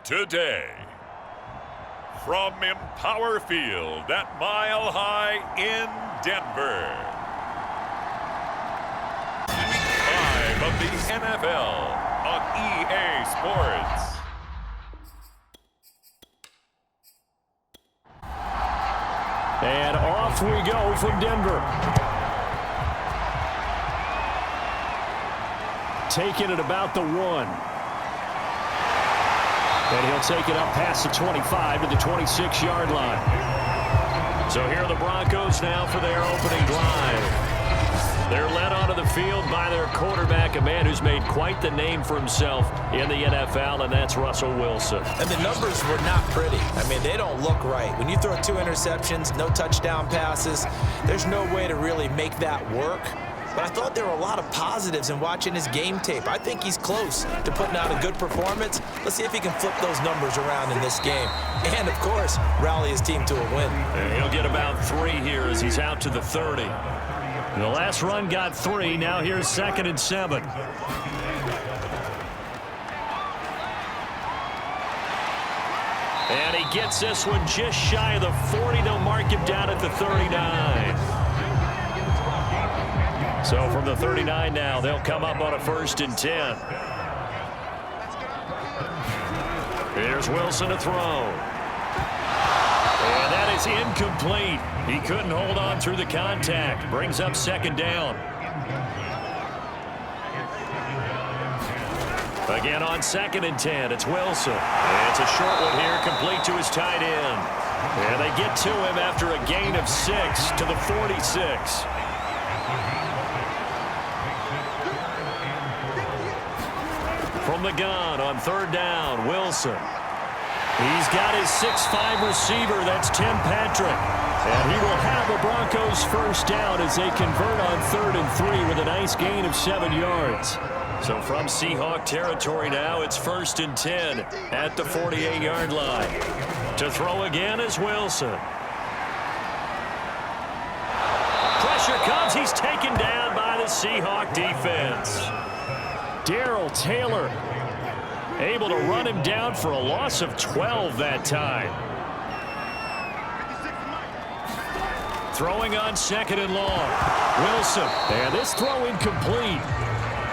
Today, from Empower Field at Mile High in Denver, 5 of the NFL on EA Sports. And off we go from Denver. Taking it about the 1. And he'll take it up past the 25 to the 26-yard line. So here are the Broncos now for their opening drive. They're led onto the field by their quarterback, a man who's made quite the name for himself in the NFL, and that's Russell Wilson. And the numbers were not pretty. I mean, they don't look right. When you throw 2 interceptions, no touchdown passes, there's no way to really make that work. But I thought there were a lot of positives in watching his game tape. I think he's close to putting out a good performance. Let's see if he can flip those numbers around in this game. And, of course, rally his team to a win. And he'll get about 3 here as he's out to the 30. The last run got 3. Now here's 2nd and 7. And he gets this one just shy of the 40. They'll mark him down at the 39. So from the 39 now, they'll come up on a 1st and 10. Here's Wilson to throw. And that is incomplete. He couldn't hold on through the contact. Brings up 2nd down. Again on 2nd and 10, it's Wilson. And it's a short one here, complete to his tight end. And they get to him after a gain of 6 to the 46. From the gun on 3rd down, Wilson. He's got his 6'5 receiver, that's Tim Patrick. And he will have the Broncos 1st down as they convert on 3rd and 3 with a nice gain of 7 yards. So from Seahawk territory now, it's 1st and 10 at the 48-yard line. To throw again is Wilson. Pressure comes, he's taken down by the Seahawk defense. Darrell Taylor able to run him down for a loss of 12 that time. Throwing on 2nd and long. Wilson. And this throw incomplete.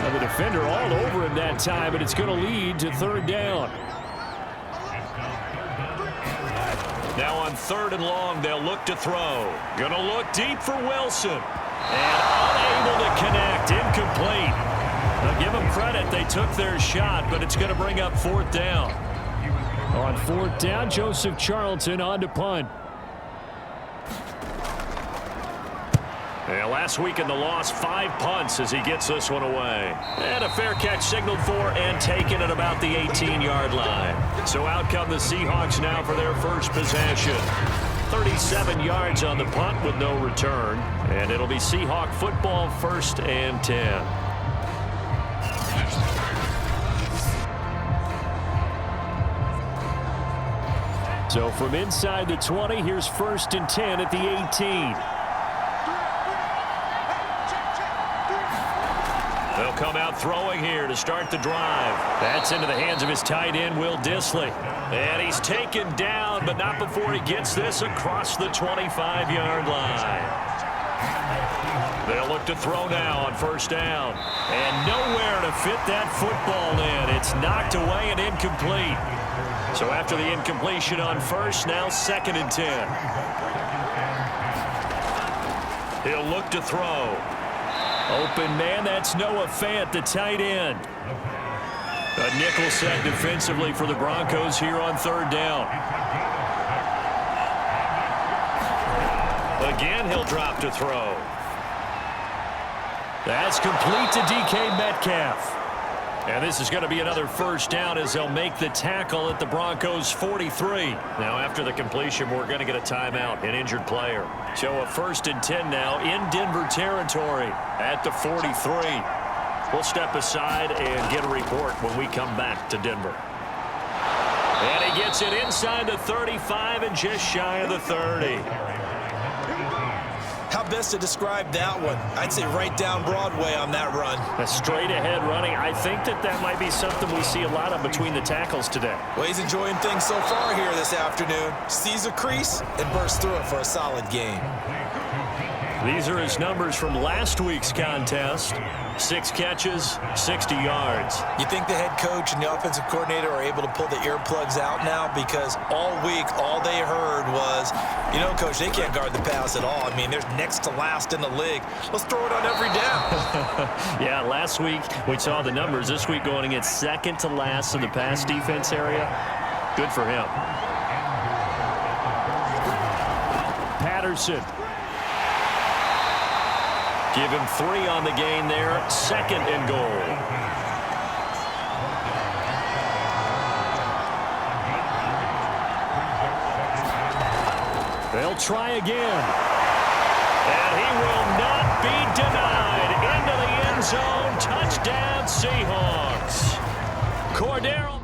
And the defender all over him that time, and it's going to lead to 3rd down. Now on 3rd and long, they'll look to throw. Going to look deep for Wilson. And unable to connect. Incomplete. Now give them credit. They took their shot, but it's going to bring up 4th down. On 4th down, Joseph Charlton on to punt. And last week in the loss, 5 punts as he gets this one away. And a fair catch signaled for and taken at about the 18-yard line. So out come the Seahawks now for their first possession. 37 yards on the punt with no return. And it'll be Seahawk football, 1st and 10. So from inside the 20, here's 1st and 10 at the 18. They'll come out throwing here to start the drive. That's into the hands of his tight end, Will Dissly. And he's taken down, but not before he gets this across the 25-yard line. They'll look to throw now on 1st down. And nowhere to fit that football in. It's knocked away and incomplete. So after the incompletion on 1st, now 2nd and 10. He'll look to throw. Open man, that's Noah Fant, the tight end. A nickel set defensively for the Broncos here on 3rd down. Again, he'll drop to throw. That's complete to DK Metcalf. And this is going to be another 1st down as they'll make the tackle at the Broncos 43. Now after the completion, we're going to get a timeout, an injured player. So a 1st and 10 now in Denver territory at the 43. We'll step aside and get a report when we come back to Denver. And he gets it inside the 35 and just shy of the 30. How best to describe that one? I'd say right down Broadway on that run. A straight ahead running. I think that might be something we see a lot of between the tackles today. Well, he's enjoying things so far here this afternoon. Sees a crease and bursts through it for a solid game. These are his numbers from last week's contest. 6 catches, 60 yards. You think the head coach and the offensive coordinator are able to pull the earplugs out now? Because all week, all they heard was, you know, Coach, they can't guard the pass at all. I mean, they're next to last in the league. Let's throw it on every down. Yeah, last week we saw the numbers. This week going against 2nd to last in the pass defense area. Good for him. Patterson. Give him 3 on the gain there. 2nd and goal. They'll try again. And he will not be denied. Into the end zone. Touchdown, Seahawks. Corderalle.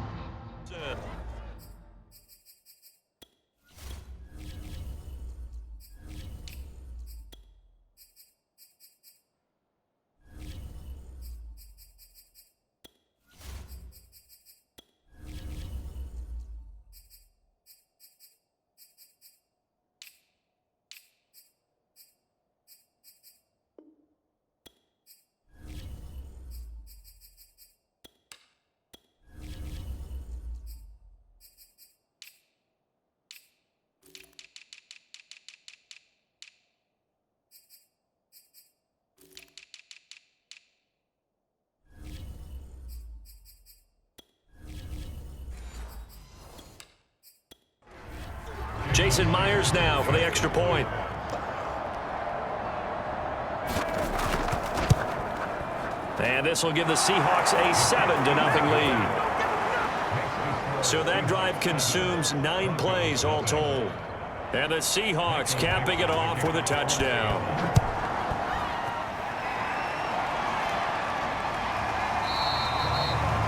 Jason Myers now for the extra point. And this will give the Seahawks a 7-0 lead. So that drive consumes 9 plays all told. And the Seahawks capping it off with a touchdown.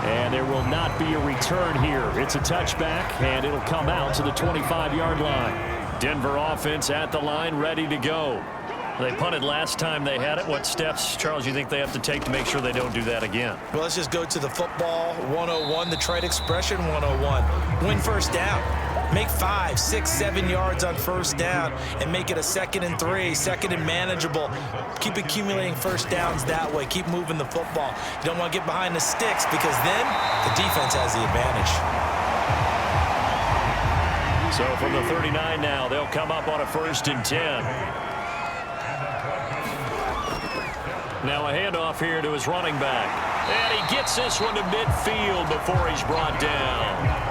And there will not be a return here. It's a touchback, and it'll come out to the 25-yard line. Denver offense at the line, ready to go. They punted last time they had it. What steps, Charles, you think they have to take to make sure they don't do that again? Well, let's just go to the football 101, the trite expression 101. Win 1st down. Make 5, 6, 7 yards on first down and make it a 2nd and 3, 2nd and manageable. Keep accumulating first downs that way. Keep moving the football. You don't want to get behind the sticks because then the defense has the advantage. So from the 39 now, they'll come up on a 1st and 10. Now a handoff here to his running back. And he gets this one to midfield before he's brought down.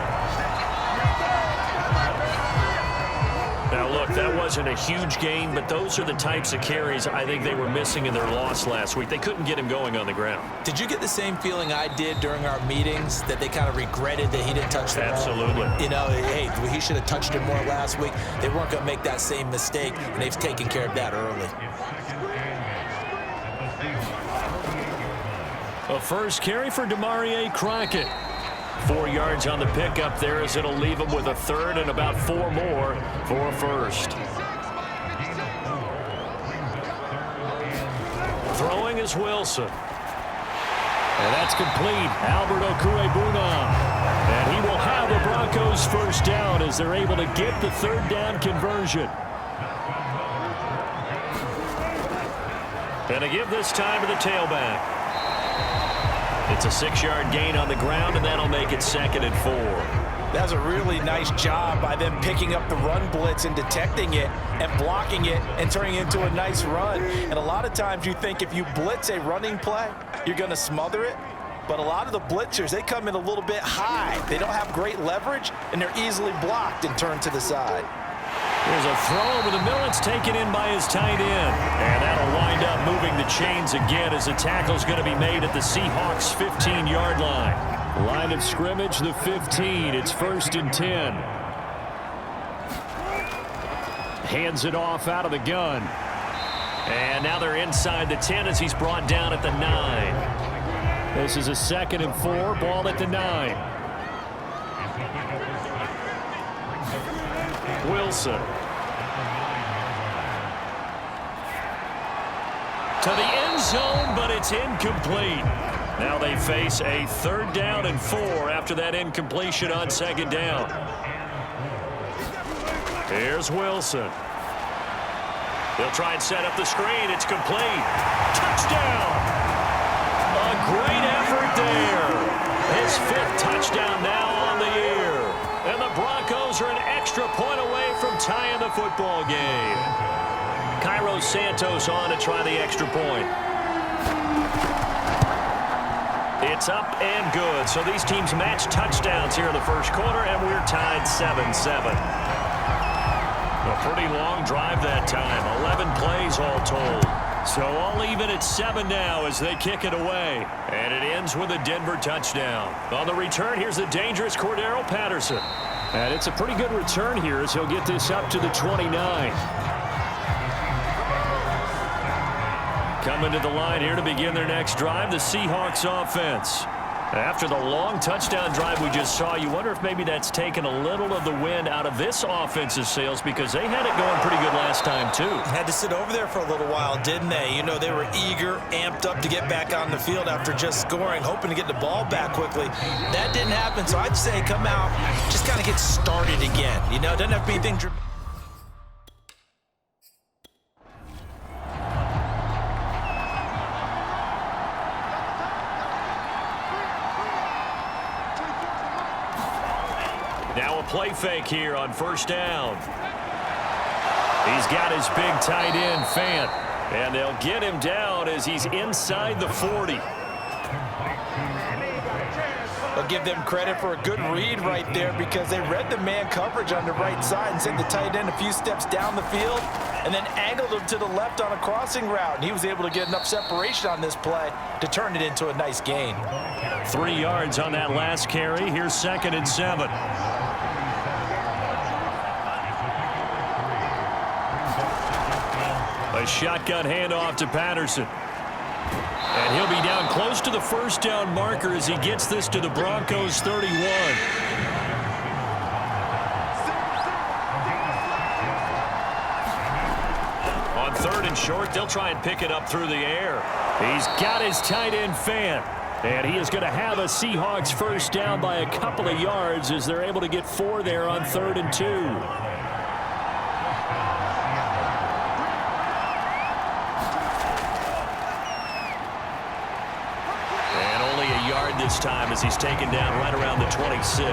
Now, look, that wasn't a huge gain, but those are the types of carries I think they were missing in their loss last week. They couldn't get him going on the ground. Did you get the same feeling I did during our meetings, that they kind of regretted that he didn't touch the ball? Absolutely. You know, hey, he should have touched it more last week. They weren't going to make that same mistake, and they've taken care of that early. A first carry for Demarie Crockett. 4 yards on the pickup there as it'll leave him with a 3rd and about 4 more for a 1st. Throwing is Wilson. And that's complete. Albert Okuebuna. And he will have the Broncos first down as they're able to get the 3rd down conversion. And a give this time to the tailback. It's a 6-yard gain on the ground, and that'll make it 2nd and 4. That's a really nice job by them picking up the run blitz and detecting it and blocking it and turning it into a nice run. And a lot of times you think if you blitz a running play, you're going to smother it. But a lot of the blitzers, they come in a little bit high. They don't have great leverage, and they're easily blocked and turned to the side. There's a throw over the middle. It's taken in by his tight end. And that'll wind up moving the chains again as the tackle's going to be made at the Seahawks' 15-yard line. Line of scrimmage, the 15. It's 1st and 10. Hands it off out of the gun. And now they're inside the 10 as he's brought down at the 9. This is a 2nd and 4. Ball at the 9. Wilson. To the end zone, but it's incomplete. Now they face a 3rd down and 4 after that incompletion on 2nd down. Here's Wilson. They'll try and set up the screen. It's complete. Touchdown! A great effort there. His 5th touchdown now on the year. And the Broncos are an extra point away from tying the football game. Cairo Santos on to try the extra point. It's up and good. So these teams match touchdowns here in the first quarter, and we're tied 7-7. A pretty long drive that time. 11 plays all told. So all even at 7 now as they kick it away. And it ends with a Denver touchdown. On the return, here's the dangerous Corderalle Patterson. And it's a pretty good return here as he'll get this up to the 29. Coming to the line here to begin their next drive, the Seahawks offense. After the long touchdown drive we just saw, you wonder if maybe that's taken a little of the wind out of this offense's sails because they had it going pretty good last time, too. Had to sit over there for a little while, didn't they? You know, they were eager, amped up to get back on the field after just scoring, hoping to get the ball back quickly. That didn't happen, so I'd say come out, just kind of get started again. You know, it doesn't have to be anything dramatic. Now a play fake here on first down. He's got his big tight end, Fant. And they'll get him down as he's inside the 40. I'll give them credit for a good read right there because they read the man coverage on the right side and sent the tight end a few steps down the field and then angled him to the left on a crossing route. And he was able to get enough separation on this play to turn it into a nice gain. 3 yards on that last carry. Here's 2nd and 7. A shotgun handoff to Patterson. And he'll be down close to the first down marker as he gets this to the Broncos 31. On 3rd and short, they'll try and pick it up through the air. He's got his tight end, Fant. And he is going to have a Seahawks first down by a couple of yards as they're able to get 4 there on 3rd and 2. And only a yard this time as he's taken down right around the 26.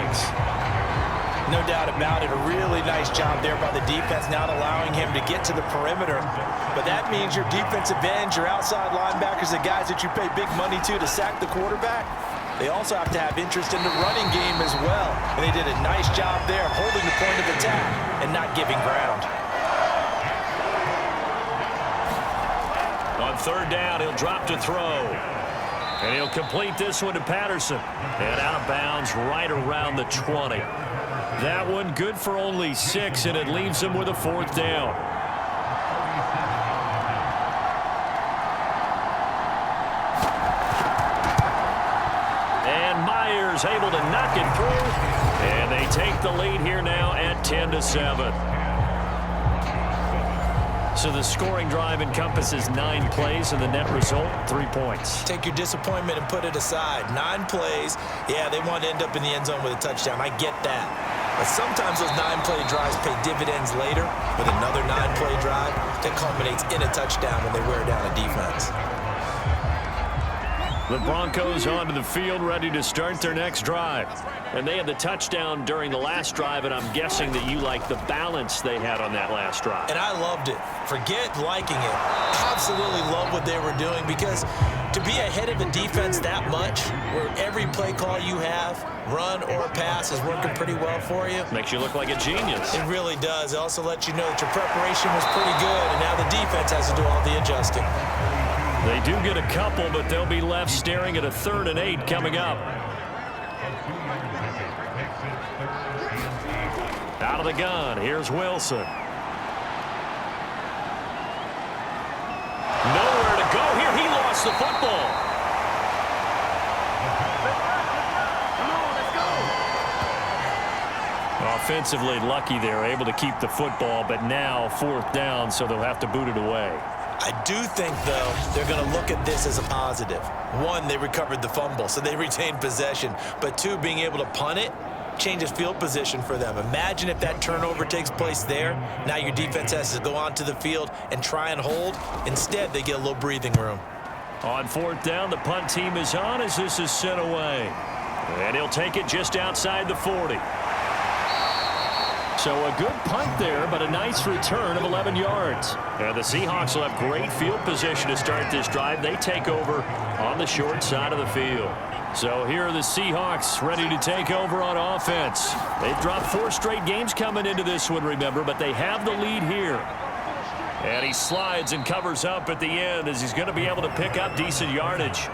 No doubt about it. A really nice job there by the defense, not allowing him to get to the perimeter. But that means your defensive ends, your outside linebackers, the guys that you pay big money to sack the quarterback, they also have to have interest in the running game as well. And they did a nice job there holding the point of attack and not giving ground. On 3rd down, he'll drop to throw. And he'll complete this one to Patterson. And out of bounds right around the 20. That one good for only 6, and it leaves him with a 4th down. And Myers able to knock it through. And they take the lead here now at 10-7. So the scoring drive encompasses 9 plays, and the net result, 3 points. Take your disappointment and put it aside. 9 plays. Yeah, they want to end up in the end zone with a touchdown. I get that. But sometimes those 9-play drives pay dividends later with another 9-play drive that culminates in a touchdown when they wear down a defense. The Broncos onto the field ready to start their next drive. And they had the touchdown during the last drive, and I'm guessing that you like the balance they had on that last drive. And I loved it. Forget liking it. Absolutely love what they were doing, because to be ahead of a defense that much, where every play call you have, run or pass, is working pretty well for you. Makes you look like a genius. It really does. It also lets you know that your preparation was pretty good, and now the defense has to do all the adjusting. They do get a couple, but they'll be left staring at a 3rd and 8 coming up. Out of the gun, here's Wilson. Nowhere to go here. He lost the football. Offensively lucky they're able to keep the football, but now 4th down, so they'll have to boot it away. I do think, though, they're going to look at this as a positive. 1, they recovered the fumble, so they retained possession. But 2, being able to punt it changes field position for them. Imagine if that turnover takes place there. Now your defense has to go onto the field and try and hold. Instead, they get a little breathing room. On 4th down, the punt team is on as this is sent away. And he'll take it just outside the 40. So a good punt there, but a nice return of 11 yards. Now the Seahawks will have great field position to start this drive. They take over on the short side of the field. So here are the Seahawks ready to take over on offense. They've dropped 4 straight games coming into this one, remember, but they have the lead here. And he slides and covers up at the end as he's going to be able to pick up decent yardage.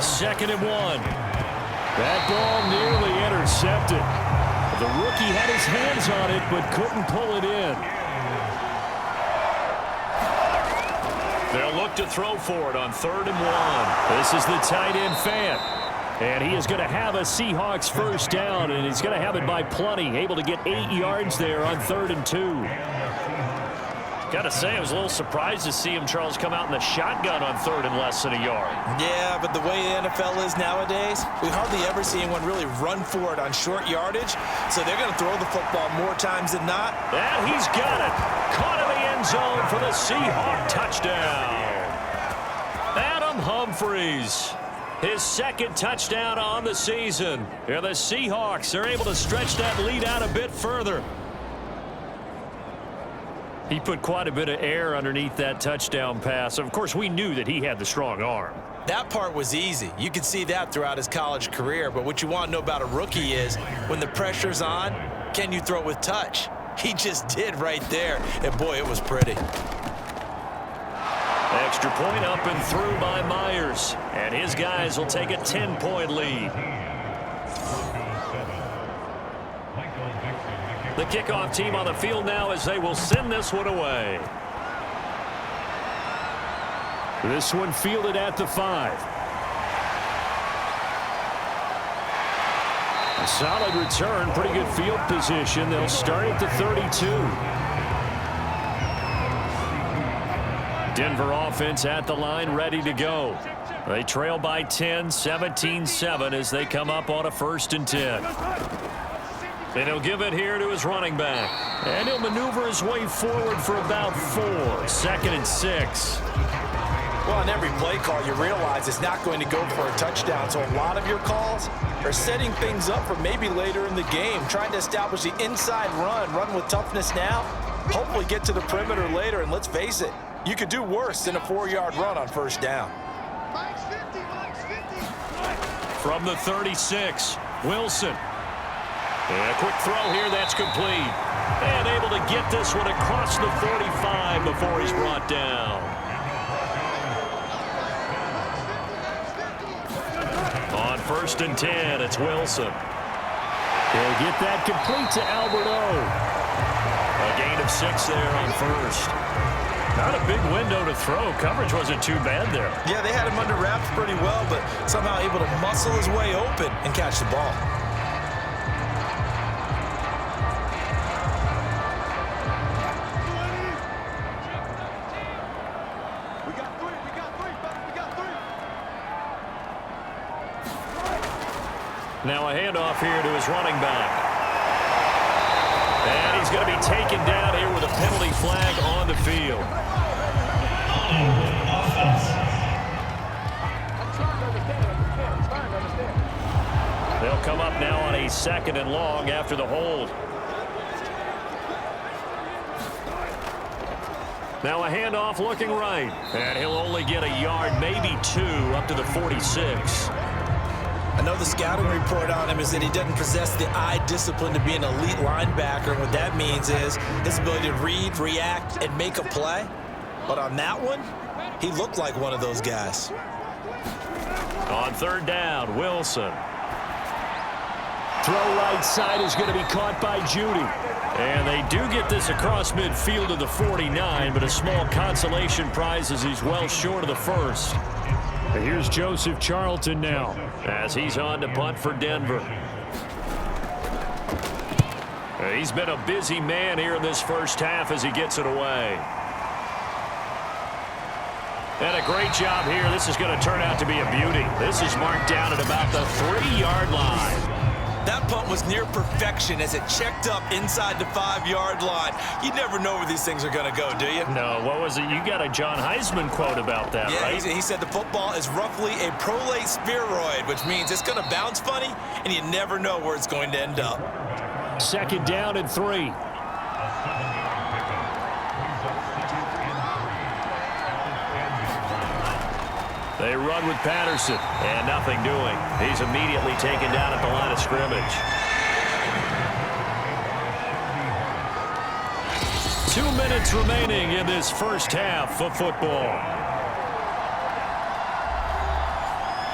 Second and 1. That ball nearly intercepted. The rookie had his hands on it but couldn't pull it in. They'll look to throw for it on 3rd and 1. This is the tight end Fant. And he is going to have a Seahawks first down, and he's going to have it by plenty. Able to get 8 yards there on 3rd and 2. Got to say, I was a little surprised to see him, Charles, come out in the shotgun on 3rd and less than a yard. Yeah, but the way the NFL is nowadays, we hardly ever see anyone really run for it on short yardage. So they're going to throw the football more times than not. And he's got it. Caught in the end zone for the Seahawk touchdown. Adam Humphries. His 2nd touchdown on the season. And the Seahawks are able to stretch that lead out a bit further. He put quite a bit of air underneath that touchdown pass. Of course, we knew that he had the strong arm. That part was easy. You could see that throughout his college career. But what you want to know about a rookie is when the pressure's on, can you throw with touch? He just did right there. And, boy, it was pretty. Extra point up and through by Myers. And his guys will take a 10-point lead. The kickoff team on the field now as they will send this one away. This one fielded at the 5. A solid return, pretty good field position. They'll start at the 32. Denver offense at the line, ready to go. They trail by 10, 17-7 as they come up on a 1st and 10. And he'll give it here to his running back. And he'll maneuver his way forward for about 4. 2nd and 6. Well, on every play call, you realize it's not going to go for a touchdown. So a lot of your calls are setting things up for maybe later in the game, trying to establish the inside run with toughness now, hopefully get to the perimeter later. And let's face it, you could do worse than a 4-yard run on 1st down. From the 36, Wilson. And a quick throw here, that's complete. And able to get this one across the 45 before he's brought down. On 1st and 10, it's Wilson. He'll get that complete to Alberto. A gain of 6 there on 1st. Not a big window to throw. Coverage wasn't too bad there. Yeah, they had him under wraps pretty well, but somehow able to muscle his way open and catch the ball. Now a handoff here to his running back. And he's going to be taken down here with a penalty flag on the field. They'll come up now on a 2nd and long after the hold. Now a handoff looking right. And he'll only get a yard, maybe 2, up to the 46. I know the scouting report on him is that he doesn't possess the eye discipline to be an elite linebacker. And what that means is his ability to read, react, and make a play. But on that one, he looked like one of those guys. On 3rd down, Wilson. Throw right side is going to be caught by Judy. And they do get this across midfield to the 49, but a small consolation prize as he's well short of the 1st. Here's Joseph Charlton now as he's on to punt for Denver. He's been a busy man here in this 1st half as he gets it away. And a great job here. This is going to turn out to be a beauty. This is marked down at about the 3-yard line. That punt was near perfection as it checked up inside the 5-yard line. You never know where these things are going to go, do you? No, what was it? You got a John Heisman quote about that, right? Yeah, he said the football is roughly a prolate spheroid, which means it's going to bounce funny, and you never know where it's going to end up. 2nd down and 3. They run with Patterson, and nothing doing. He's immediately taken down at the line of scrimmage. 2 minutes remaining in this 1st half of football.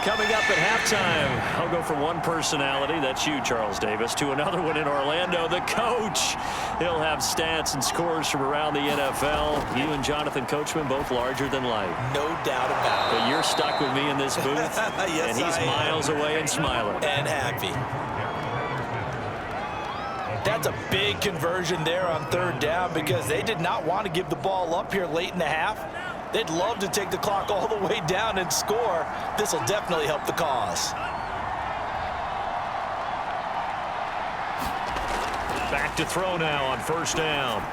Coming up at halftime, I'll go from one personality, that's you, Charles Davis, to another one in Orlando, the coach. He'll have stats and scores from around the NFL. You and Jonathan Coachman, both larger than life. No doubt about it. But you're stuck with me in this booth, yes, and he's miles away and smiling. And happy. That's a big conversion there on 3rd down because they did not want to give the ball up here late in the half. They'd love to take the clock all the way down and score. This will definitely help the cause. Back to throw now on 1st down.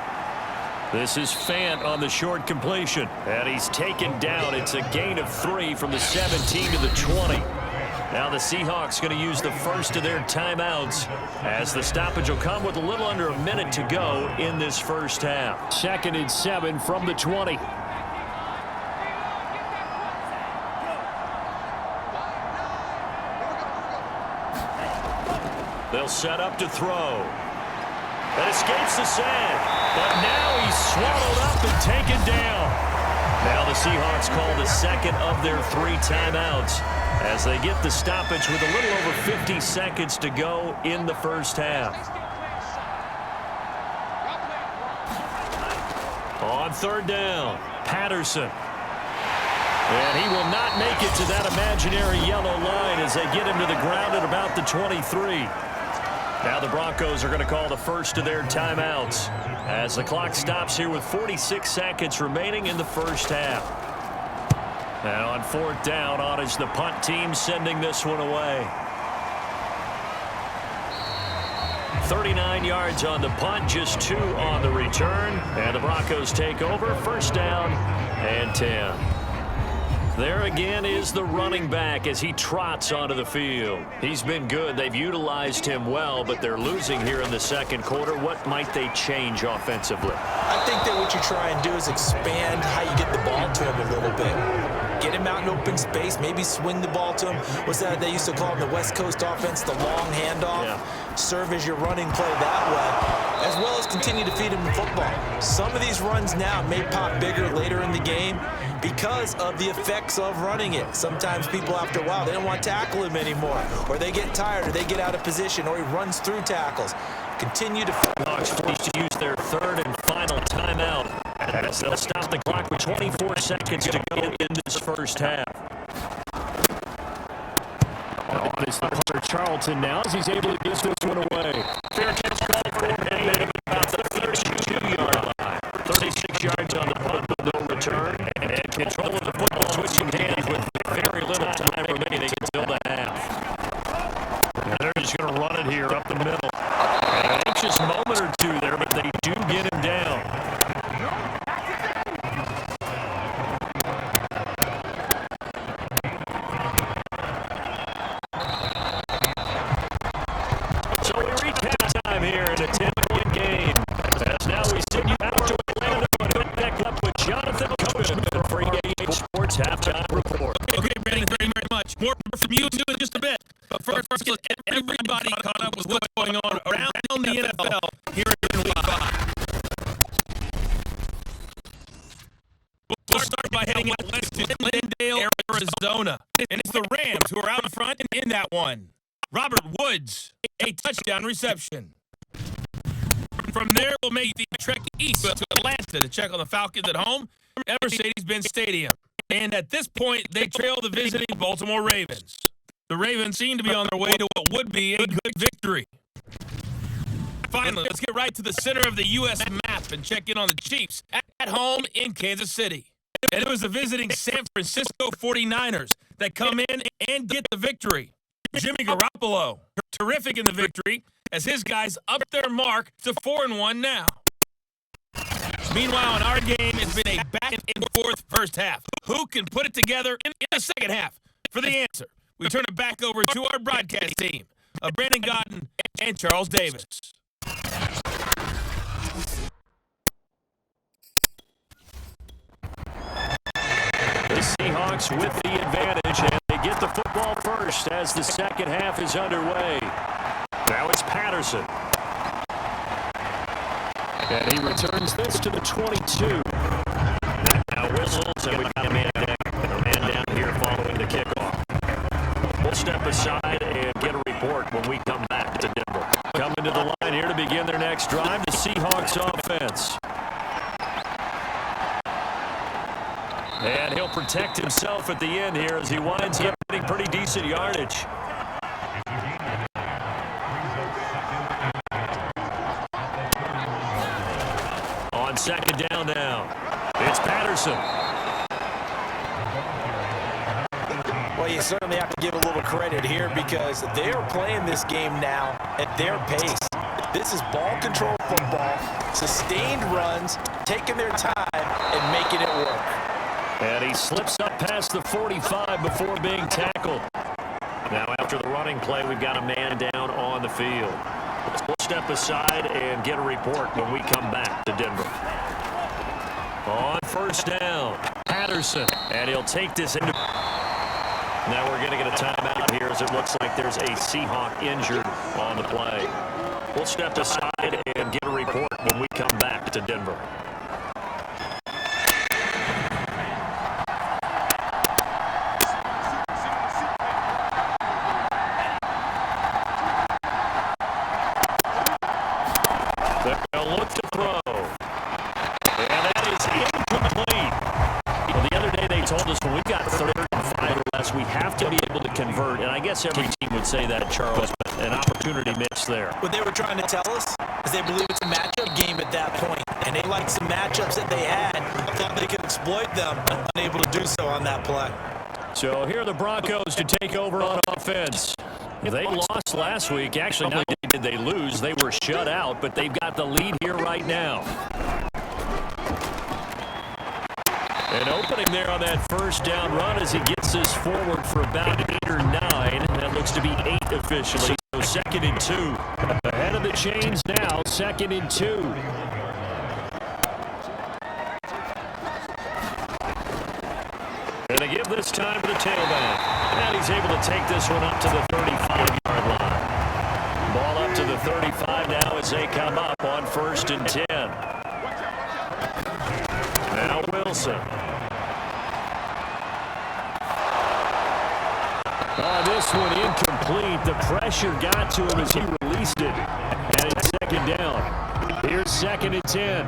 This is Fant on the short completion. And he's taken down. It's a gain of 3 from the 17 to the 20. Now the Seahawks going to use the first of their timeouts as the stoppage will come with a little under a minute to go in this 1st half. 2nd and 7 from the 20. They'll set up to throw. That escapes the sack. But now he's swallowed up and taken down. Now the Seahawks call the 2nd of their 3 timeouts as they get the stoppage with a little over 50 seconds to go in the 1st half. On 3rd down, Patterson. And he will not make it to that imaginary yellow line as they get him to the ground at about the 23. Now the Broncos are going to call the first of their timeouts as the clock stops here with 46 seconds remaining in the first half. And on fourth down, on is the punt team sending this one away. 39 yards on the punt, just 2 on the return. And the Broncos take over, first down and 10. There again is the running back as he trots onto the field. He's been good. They've utilized him well, but they're losing here in the second quarter. What might they change offensively? I think that what you try and do is expand how you get the ball to him a little bit. Get him out in open space, maybe swing the ball to him. What's that they used to call in the West Coast offense, the long handoff? Yeah. Serve as your running play that way, as well as continue to feed him the football. Some of these runs now may pop bigger later in the game because of the effects of running it. Sometimes people, after a while, they don't want to tackle him anymore, or they get tired, or they get out of position, or he runs through tackles. Continue to... Hawks forced to use their third and final timeout as they'll stop the clock with 24 seconds to go in this first half. On is the punter Charlton now as he's able to get this one away. Fair catch call for him at about the 32-yard line. 36 yards on the punt with no return. And control of the football switching hands with very little time remaining until the half. And they're just going to run it here up the middle. An anxious moment or two there, but they do get him down. So we reach halftime here in a 10-point game. As now we send you out to Atlanta to pick back up with Jonathan Cohen for Free Game Sports Halftime Report. Okay, Brandon, very much. More from you two in just a bit. But first, get everybody caught up with what's going on around the NFL here in Week 5. We'll start by heading out west to Glendale, Arizona. And it's the Rams who are out in front in that one. Robert Woods, a touchdown reception. From there, we'll make the trek east to Atlanta to check on the Falcons at home at Mercedes-Benz Stadium. And at this point, they trail the visiting Baltimore Ravens. The Ravens seem to be on their way to what would be a good victory. Finally, let's get right to the center of the U.S. map and check in on the Chiefs at home in Kansas City. And it was the visiting San Francisco 49ers that come in and get the victory. Jimmy Garoppolo, terrific in the victory, as his guys up their mark to 4-1 now. Meanwhile, in our game, it's been a back-and-forth first half. Who can put it together in the second half? For the answer, we turn it back over to our broadcast team of Brandon Godden and Charles Davis. The Seahawks with the advantage, and they get the football first as the second half is underway. Now it's Patterson. And he returns this to the 22. Now whistles, and we've got a man down here following the kickoff. We'll step aside and get a report when we come back to Denver. Coming to the line here to begin their next drive, the Seahawks offense. And he'll protect himself at the end here as he winds up getting pretty decent yardage. On second down now, it's Patterson. Well, you certainly have to give a little credit here because they're playing this game now at their pace. This is ball control football, sustained runs, taking their time and making it work. And he slips up past the 45 before being tackled. Now after the running play, we've got a man down on the field. We'll step aside and get a report when we come back to Denver. On first down, Patterson. And he'll take this into... Now we're going to get a timeout here as it looks like there's a Seahawk injured on the play. We'll step aside and get a report when we come back to Denver. They'll look to throw. And that is incomplete. Well, the other day they told us when we got 3rd and 5 or less, we have to be able to convert. And I guess every team would say that, Charles, but an opportunity missed there. What they were trying to tell us is they believe it's a matchup game at that point, and they liked some matchups that they had. Thought they could exploit them, unable to do so on that play. So here are the Broncos to take over on offense. They lost last week. Actually, not only did they lose, they were shut out, but they've got the lead here right now. An opening there on that first down run as he gets this forward for about 8 or 9. That looks to be 8 officially. So 2nd and 2. Ahead of the chains now, 2nd and 2. And they give this time to the tailback. And he's able to take this one up to the 35-yard line. Ball up to the 35 now as they come up on 1st and 10. Now Wilson. This one incomplete. The pressure got to him as he released it. And it's 2nd down. Here's 2nd and 10.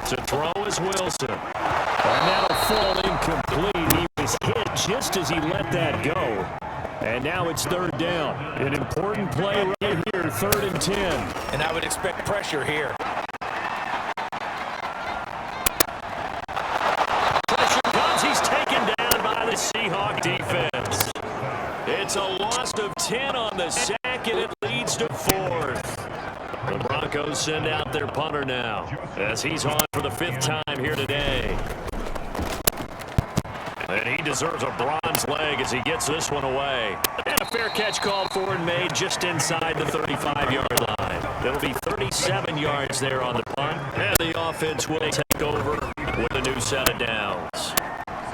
To throw is Wilson. And that'll fall incomplete. He was hit just as he let that go. And now it's 3rd down. An important play right here, 3rd and 10. And I would expect pressure here. Seahawk defense. It's a loss of 10 on the sack, and it leads to 4th. The Broncos send out their punter now as he's on for the 5th time here today. And he deserves a bronze leg as he gets this one away. And a fair catch called for and made just inside the 35-yard line. It'll be 37 yards there on the punt. And the offense will take over with a new set of downs.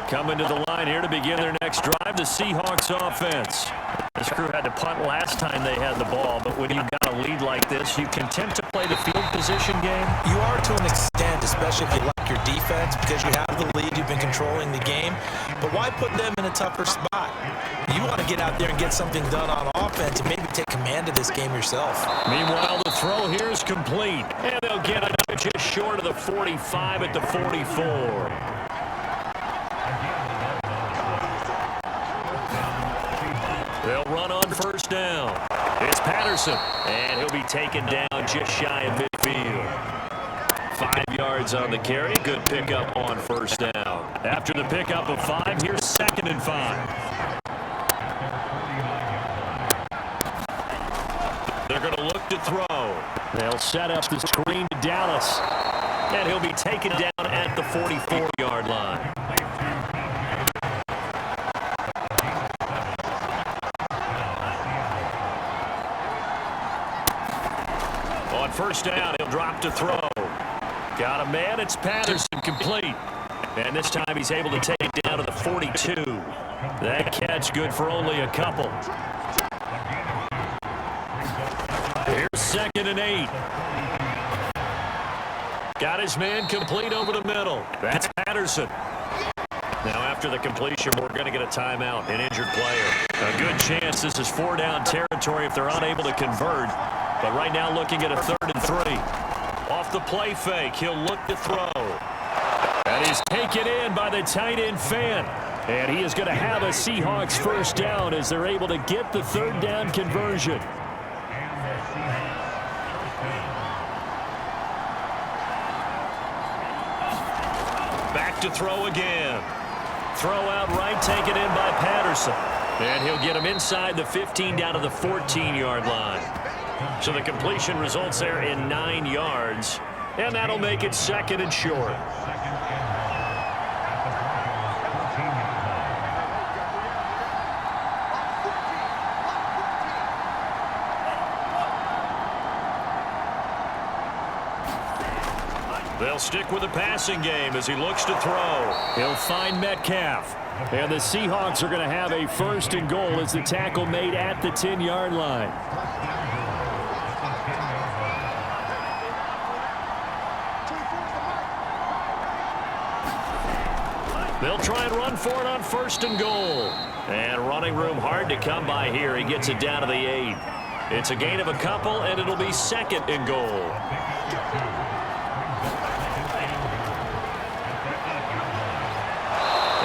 Coming to the line here to begin their next drive, the Seahawks offense. This crew had to punt last time they had the ball, but when you've got a lead like this, you can tend to play the field position game. You are to an extent, especially if you like your defense, because you have the lead, you've been controlling the game. But why put them in a tougher spot? You want to get out there and get something done on offense and maybe take command of this game yourself. Meanwhile, the throw here is complete, and they'll get it just short of the 45 at the 44. They'll run on 1st down. It's Patterson, and he'll be taken down just shy of midfield. 5 yards on the carry. Good pickup on 1st down. After the pickup of 5, here's 2nd and 5. They're going to look to throw. They'll set up the screen to Dallas, and he'll be taken down at the 44-yard line. On 1st down, he'll drop to throw. Got a man, it's Patterson, complete. And this time he's able to take it down to the 42. That catch good for only a couple. Here's 2nd and 8. Got his man complete over the middle. That's Patterson. Now after the completion, we're going to get a timeout, an injured player. A good chance this is 4-down territory if they're unable to convert. But right now looking at a 3rd and 3. Off the play fake, he'll look to throw. And he's taken in by the tight end Fant. And he is going to have a Seahawks 1st down as they're able to get the 3rd down conversion. Back to throw again. Throw out right, taken in by Patterson. And he'll get him inside the 15 down to the 14-yard line. So the completion results there in 9 yards. And that'll make it 2nd and short. They'll stick with the passing game as he looks to throw. He'll find Metcalf. And the Seahawks are going to have a 1st and goal as the tackle made at the 10-yard line. They'll try and run for it on 1st and goal. And running room hard to come by here. He gets it down to the 8. It's a gain of a couple, and it'll be 2nd and goal.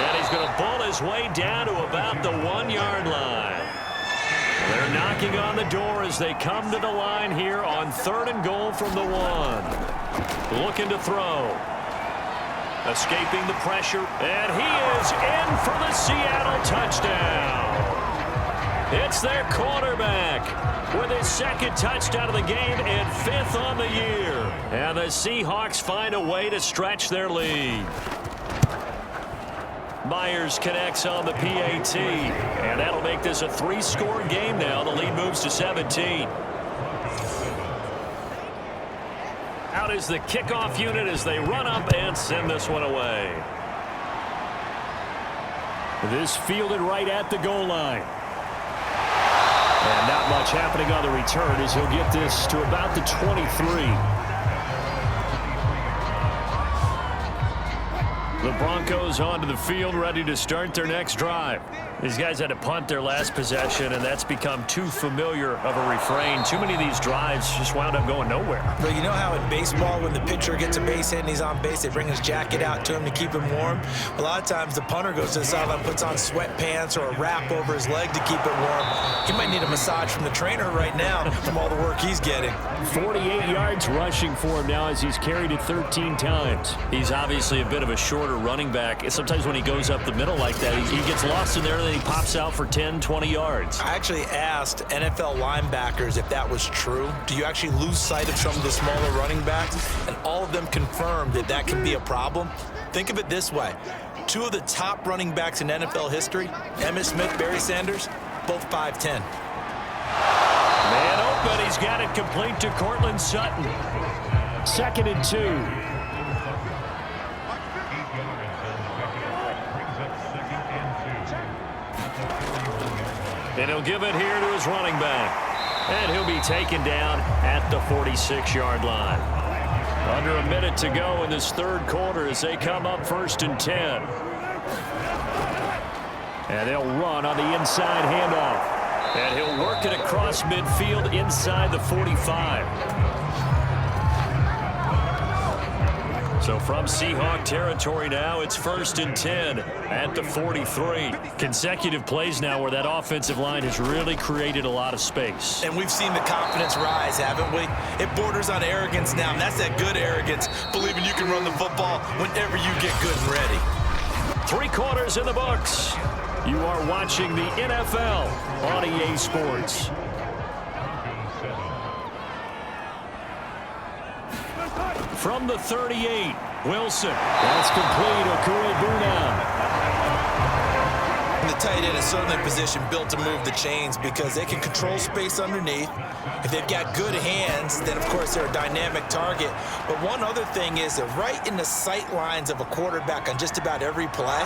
And he's going to pull his his way down to about the 1-yard line. They're knocking on the door as they come to the line here on 3rd and goal from the 1. Looking to throw. Escaping the pressure, and he is in for the Seattle touchdown. It's their quarterback with his 2nd touchdown of the game and 5th on the year. And the Seahawks find a way to stretch their lead. Myers connects on the PAT, and that'll make this a 3-score game now. The lead moves to 17. Out is the kickoff unit as they run up and send this one away. This fielded right at the goal line. And not much happening on the return as he'll get this to about the 23. The Broncos onto the field, ready to start their next drive. These guys had to punt their last possession, and that's become too familiar of a refrain. Too many of these drives just wound up going nowhere. But you know how in baseball, when the pitcher gets a base hit and he's on base, they bring his jacket out to him to keep him warm? A lot of times the punter goes to the sideline, puts on sweatpants or a wrap over his leg to keep it warm. He might need a massage from the trainer right now from all the work he's getting. 48 yards rushing for him now as he's carried it 13 times. He's obviously a bit of a shorter running back. Sometimes when he goes up the middle like that, he gets lost in there and then he pops out for 10, 20 yards. I actually asked NFL linebackers if that was true. Do you actually lose sight of some of the smaller running backs? And all of them confirmed that that can be a problem. Think of it this way. 2 of the top running backs in NFL history, Emmitt Smith, Barry Sanders, both 5'10". Man open, he's got it complete to Cortland Sutton. 2nd and 2. And he'll give it here to his running back. And he'll be taken down at the 46-yard line. Under a minute to go in this 3rd quarter as they come up 1st and 10. And they'll run on the inside handoff. And he'll work it across midfield inside the 45. So from Seahawk territory now, it's 1st and 10 at the 43. Consecutive plays now where that offensive line has really created a lot of space. And we've seen the confidence rise, haven't we? It borders on arrogance now, and that's that good arrogance, believing you can run the football whenever you get good and ready. 3 quarters in the books. You are watching the NFL on EA Sports. From the 38, Wilson. That's complete. Okura-Buna. The tight end is certainly a position built to move the chains because they can control space underneath. If they've got good hands, then of course they're a dynamic target. But one other thing is they're right in the sight lines of a quarterback on just about every play.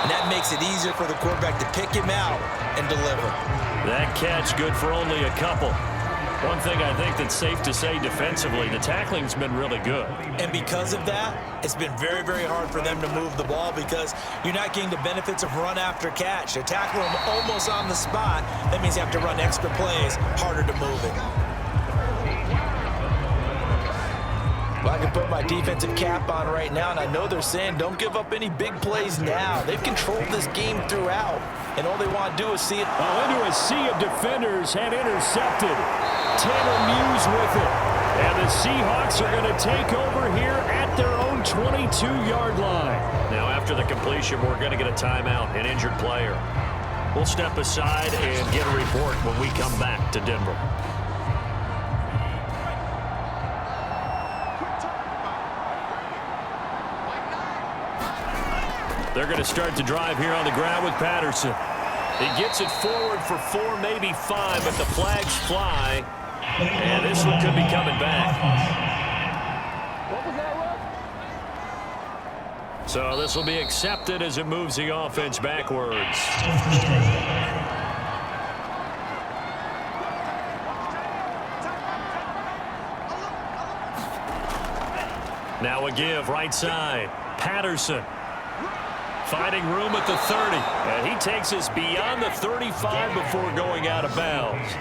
And that makes it easier for the quarterback to pick him out and deliver. That catch good for only a couple. One thing I think that's safe to say defensively, the tackling's been really good. And because of that, it's been very, very hard for them to move the ball because you're not getting the benefits of run after catch. They're tackling them almost on the spot. That means you have to run extra plays, harder to move it. Well, I can put my defensive cap on right now, and I know they're saying don't give up any big plays now. They've controlled this game throughout, and all they want to do is see it. Into a sea of defenders and intercepted. Tanner Muse with it. And the Seahawks are going to take over here at their own 22-yard line. Now, after the completion, we're going to get a timeout, an injured player. We'll step aside and get a report when we come back to Denver. They're going to start the drive here on the ground with Patterson. He gets it forward for 4, maybe 5, but the flags fly. And this one could be coming back. So this will be accepted as it moves the offense backwards. Now a give right side. Patterson. Finding room at the 30. And he takes us beyond the 35 before going out of bounds.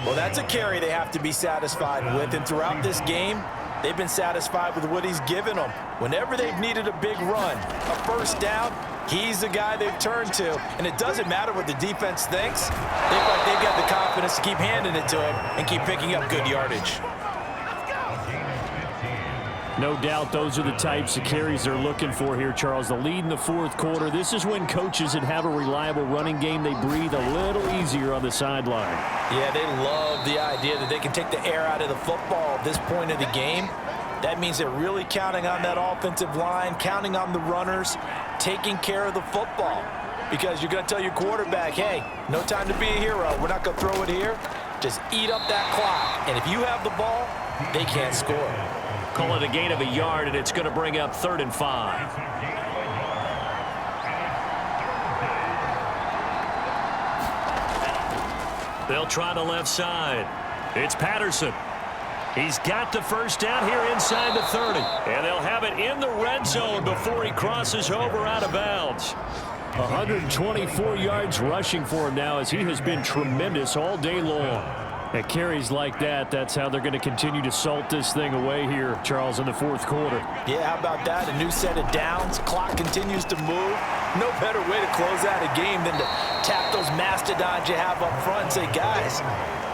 Well, that's a carry they have to be satisfied with. And throughout this game, they've been satisfied with what he's given them. Whenever they've needed a big run, a first down, he's the guy they've turned to. And it doesn't matter what the defense thinks. They feel like they've got the confidence to keep handing it to him and keep picking up good yardage. No doubt those are the types of carries they're looking for here, Charles. The lead in the fourth quarter. This is when coaches that have a reliable running game, they breathe a little easier on the sideline. Yeah, they love the idea that they can take the air out of the football at this point of the game. That means they're really counting on that offensive line, counting on the runners, taking care of the football. Because you're going to tell your quarterback, hey, no time to be a hero. We're not going to throw it here. Just eat up that clock. And if you have the ball, they can't score. Call it a gain of a yard, and it's going to bring up 3rd and 5. They'll try the left side. It's Patterson. He's got the first down here inside the 30. And they'll have it in the red zone before he crosses over out of bounds. 124 yards rushing for him now as he has been tremendous all day long. At carries like that, that's how they're going to continue to salt this thing away here, Charles, in the fourth quarter. Yeah, how about that? A new set of downs. Clock continues to move. No better way to close out a game than to tap those mastodons you have up front and say, guys,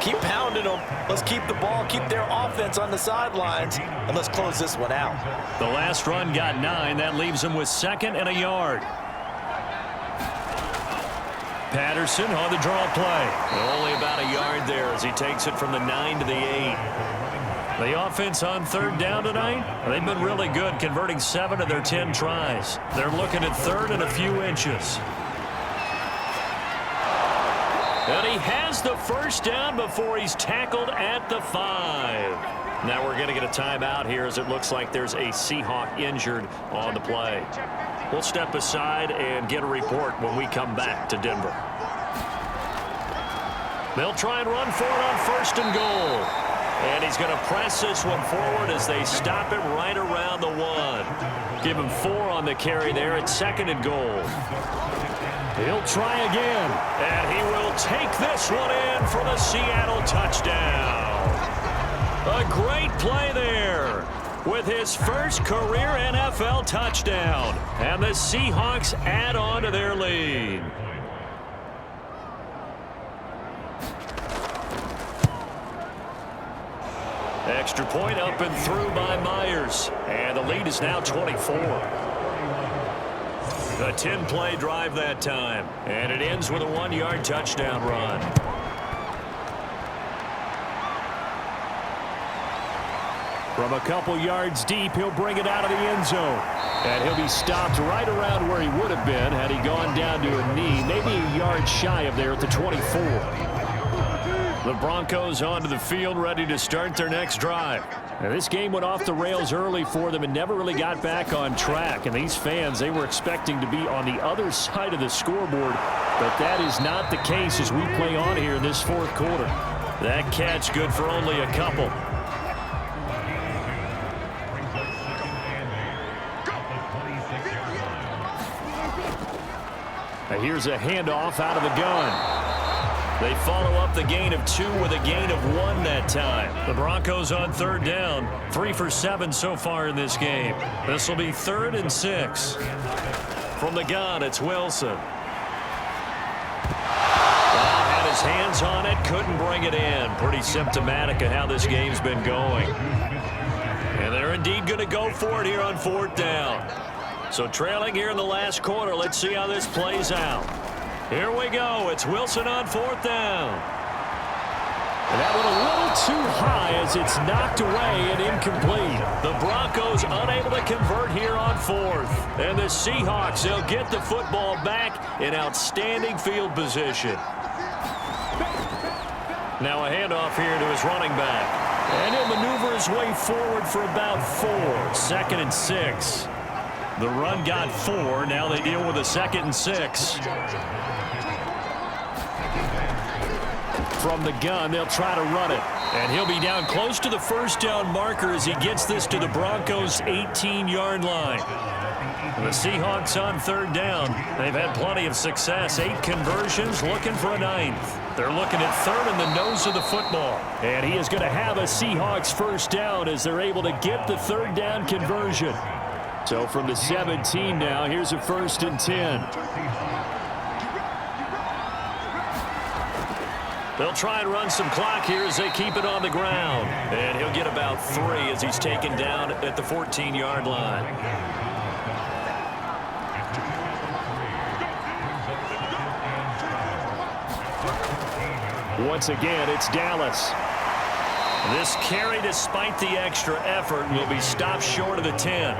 keep pounding them. Let's keep the ball, keep their offense on the sidelines, and let's close this one out. The last run got 9. That leaves them with 2nd and a yard. Patterson on the draw play. Only about a yard there as he takes it from the 9 to the 8. The offense on 3rd down tonight, they've been really good, converting 7 of their 10 tries. They're looking at 3rd and a few inches. And he has the first down before he's tackled at the 5. Now we're going to get a timeout here as it looks like there's a Seahawk injured on the play. We'll step aside and get a report when we come back to Denver. They'll try and run for it on 1st and goal. And he's going to press this one forward as they stop him right around the 1. Give him 4 on the carry there at 2nd and goal. He'll try again. And he will take this one in for the Seattle touchdown. A great play there with his first career NFL touchdown. And the Seahawks add on to their lead. Extra point up and through by Myers. And the lead is now 24. A 10-play drive that time. And it ends with a 1-yard touchdown run. From a couple yards deep, he'll bring it out of the end zone. And he'll be stopped right around where he would have been had he gone down to a knee, maybe a yard shy of there at the 24. The Broncos onto the field, ready to start their next drive. And this game went off the rails early for them and never really got back on track. And these fans, they were expecting to be on the other side of the scoreboard. But that is not the case as we play on here in this fourth quarter. That catch good for only a couple. Here's a handoff out of the gun. They follow up the gain of 2 with a gain of 1 that time. The Broncos on 3rd down. 3 for 7 so far in this game. This will be 3rd and 6. From the gun, it's Wilson. Had his hands on it, couldn't bring it in. Pretty symptomatic of how this game's been going. And they're indeed going to go for it here on 4th down. So trailing here in the last quarter, let's see how this plays out. Here we go. It's Wilson on 4th down. And that one a little too high as it's knocked away and incomplete. The Broncos unable to convert here on 4th. And the Seahawks, they'll get the football back in outstanding field position. Now a handoff here to his running back. And he'll maneuver his way forward for about 4. 2nd and 6. The run got 4. Now they deal with a 2nd and 6. from the gun. They'll try to run it. And he'll be down close to the first down marker as he gets this to the Broncos' 18-yard line. The Seahawks on third down. They've had plenty of success. 8 conversions, looking for a 9th. They're looking at third in the nose of the football. And he is going to have a Seahawks first down as they're able to get the third down conversion. So from the 17 now, here's a 1st and 10. They'll try and run some clock here as they keep it on the ground. And he'll get about 3 as he's taken down at the 14-yard line. Once again, it's Dallas. This carry, despite the extra effort, will be stopped short of the 10.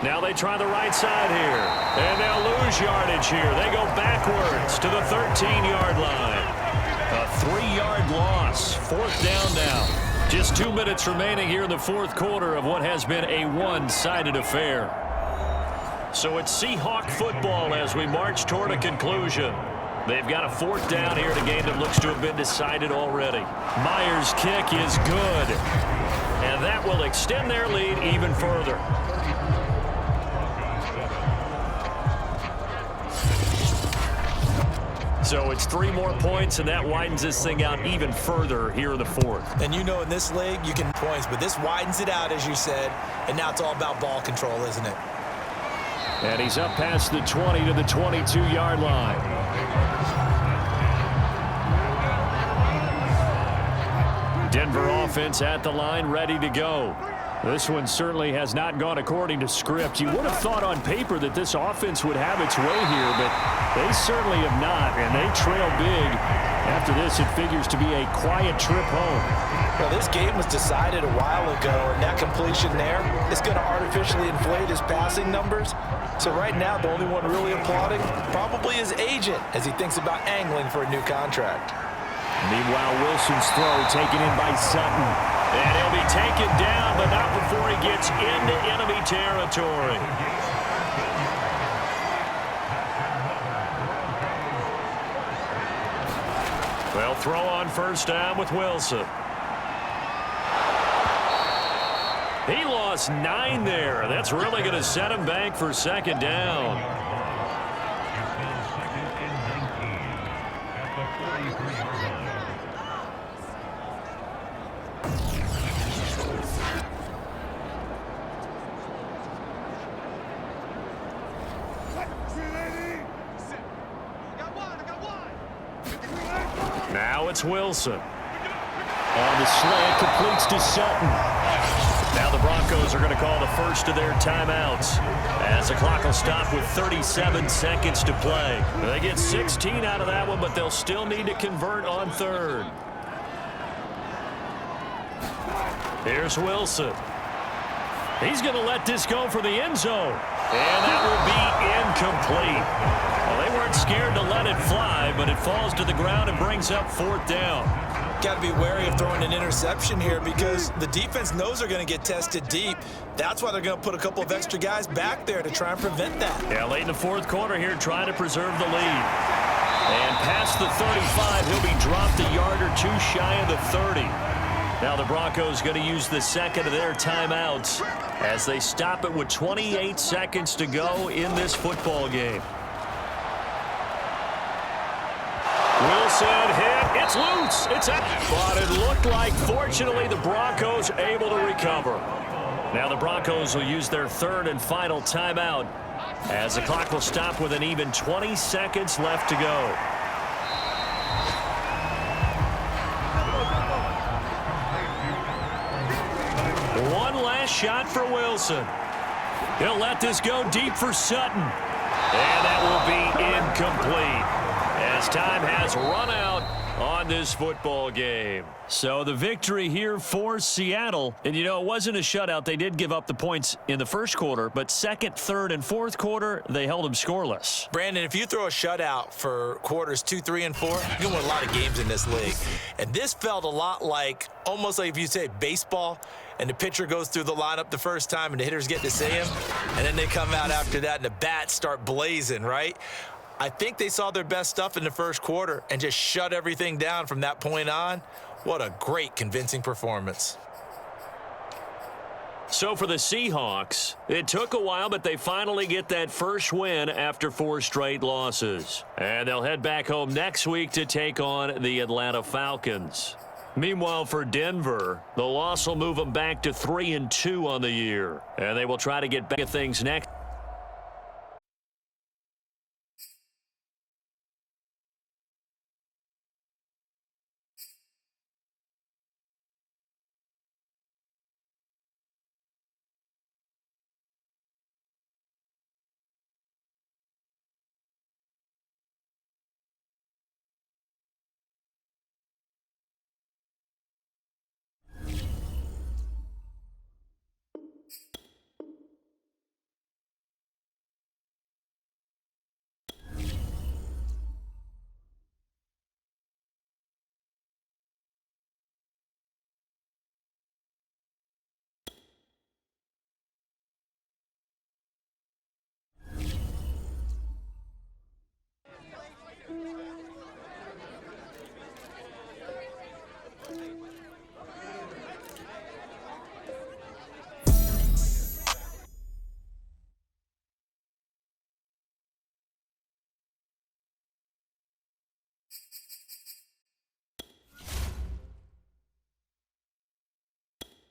Now they try the right side here. And they'll lose yardage here. They go backwards to the 13-yard line. A 3-yard loss. 4th down now. Just 2 minutes remaining here in the fourth quarter of what has been a one-sided affair. So it's Seahawk football as we march toward a conclusion. They've got a 4th down here in a game that looks to have been decided already. Myers' kick is good. And that will extend their lead even further. So it's 3 more points, and that widens this thing out even further here in the fourth. And you know in this league, you can points, but this widens it out, as you said, and now it's all about ball control, isn't it? And he's up past the 20 to the 22-yard line. Denver offense at the line, ready to go. This one certainly has not gone according to script. You would have thought on paper that this offense would have its way here, but they certainly have not, and they trail big. After this, it figures to be a quiet trip home. Well, this game was decided a while ago, and that completion there is going to artificially inflate his passing numbers. So right now, the only one really applauding probably his agent as he thinks about angling for a new contract. Meanwhile, Wilson's throw taken in by Sutton. And he'll be taken down, but not before he gets into enemy territory. They'll throw on first down with Wilson. He lost 9 there. That's really going to set him back for second down. Now it's Wilson. On the slant, completes to Sutton. Now the Broncos are going to call the first of their timeouts as the clock will stop with 37 seconds to play. They get 16 out of that one, but they'll still need to convert on third. Here's Wilson. He's going to let this go for the end zone. And that will be incomplete. Well, they weren't scared to let it fly, but it falls to the ground and brings up 4th down. Got to be wary of throwing an interception here because the defense knows they're going to get tested deep. That's why they're going to put a couple of extra guys back there to try and prevent that. Yeah, late in the fourth quarter here, trying to preserve the lead. And past the 35, he'll be dropped a yard or 2 shy of the 30. Now the Broncos going to use the second of their timeouts as they stop it with 28 seconds to go in this football game. Wilson hit. It's loose. It's out. But it looked like, fortunately, the Broncos able to recover. Now the Broncos will use their third and final timeout as the clock will stop with an even 20 seconds left to go. One last shot for Wilson. He'll let this go deep for Sutton. And that will be incomplete as time has run out on this football game. So the victory here for Seattle. And, you know, it wasn't a shutout. They did give up the points in the first quarter, but second, third, and fourth quarter, they held them scoreless. Brandon, if you throw a shutout for quarters 2, 3, and 4, you can win a lot of games in this league. And this felt a lot like, almost like if you say baseball, and the pitcher goes through the lineup the first time and the hitters get to see him, and then they come out after that and the bats start blazing, right? I think they saw their best stuff in the first quarter and just shut everything down from that point on. What a great, convincing performance. So for the Seahawks, it took a while, but they finally get that first win after 4 straight losses. And they'll head back home next week to take on the Atlanta Falcons. Meanwhile, for Denver, the loss will move them back to 3-2 on the year. And they will try to get back at things next.